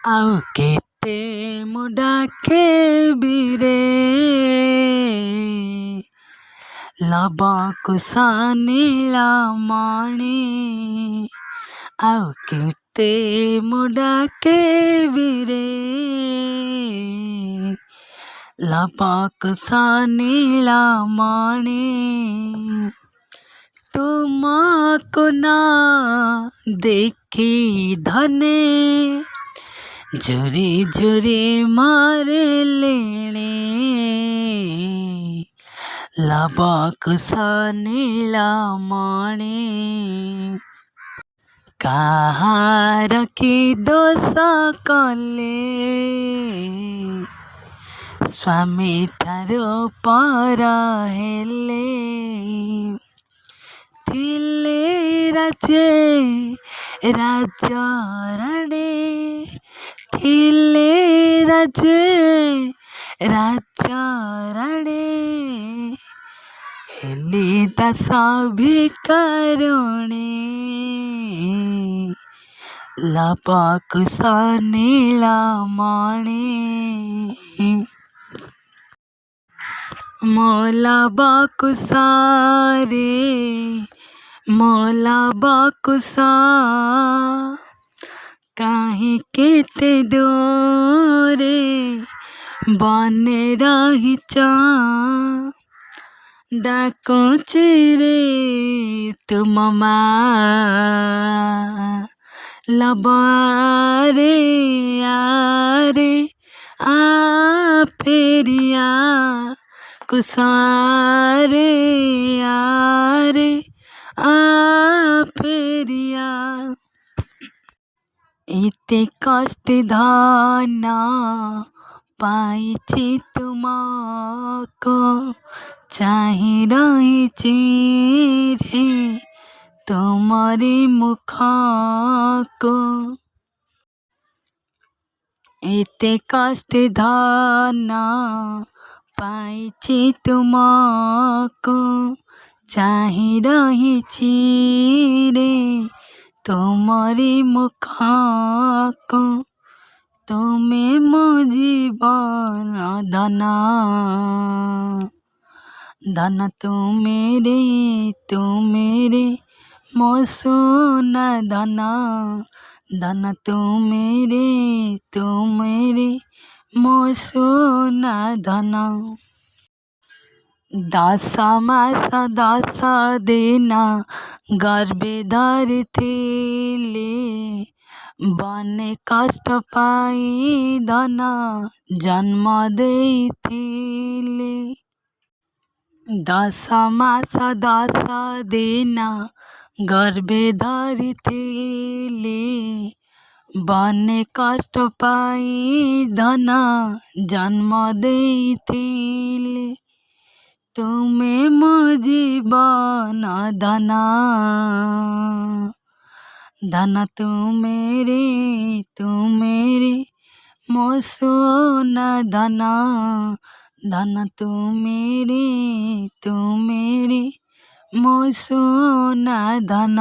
ଆଉ କେତେ ମୁଁ ଡାକିବିରେ ଲବକୁଶ ନୀଳମଣି। ଆଉ କେତେ ମୁଁ ଡାକିବିରେ ଲବକୁଶ ନୀଳମଣି। ତୁମକୁ ନ ଦେଖି ଧନେ ଝୁରି ଝୁରି ମରିଲିଣି। ଲବକୁଶ ନୀଳମଣି। କାହାର କି ଦୋଷ କଲେ ସ୍ୱାମୀ ଠାରୁ ପର ହେଲେ। ଥିଲେ ରାଜେ ରାଜରାଣୀ, ଥିଲେ ରାଜେ ରାଜରାଣୀ, ହେଲି ଦାସ ଭିକାରୁଣୀ। ଲବକୁଶ ନୀଳମଣି। ମୋ ଲବକୁଶ ରେ ମୋ ଲବକୁଶ, କାହିଁ କେତେ ଦୂରେ ବନେ ରହିଛ। ଡାକୁଛି ରେ ତୁମ ମା ଲବରେ ଆରେ ଆ ଫେରିଆ କୁଶରେ ଆରେ ଆ ଫେରିଆ। ଏତେ କଷ୍ଟ ଧନ ପାଇଛି ତୁମକୁ, ଚାହିଁ ରହିଛି ରେ ତୁମରି ମୁଖକୁ। ଏତେ କଷ୍ଟ ଧନ ପାଇଛି ତୁମକୁ, ଚାହିଁ ରହିଛି ରେ ତୁମରି ମୁଖକୁ। ତୁମେ ମୋ ଜୀବନ ଧନ, ଧନ ତୁମେ ରେ ମୋ ସୁନା ଧନ, ଧନ ତୁମେ ରେ ମୋ ସୁନା ଧନ। 10 ମାସ 10 ଦିନ ଗର୍ଭେ ଧରିଥିଲେ, ବନେ କଷ୍ଟ ପାଇ ଧନ ଜନ୍ମ ଦେଇଥିଲେ। 10 ମାସ 10 ଦିନ ଗର୍ଭେ ଧରିଥିଲେ, ବନେ କଷ୍ଟ ପାଇ ଧନ ଜନ୍ମ ଦେଇଥିଲେ। ତୁମେ ମୋ ଜୀବନ ଧନ, ଧନ ତୁମେ ରେ ମୋ ସୁନା ଧନ, ଧନ ତୁମେ ରେ ମୋ ସୁନା ଧନ।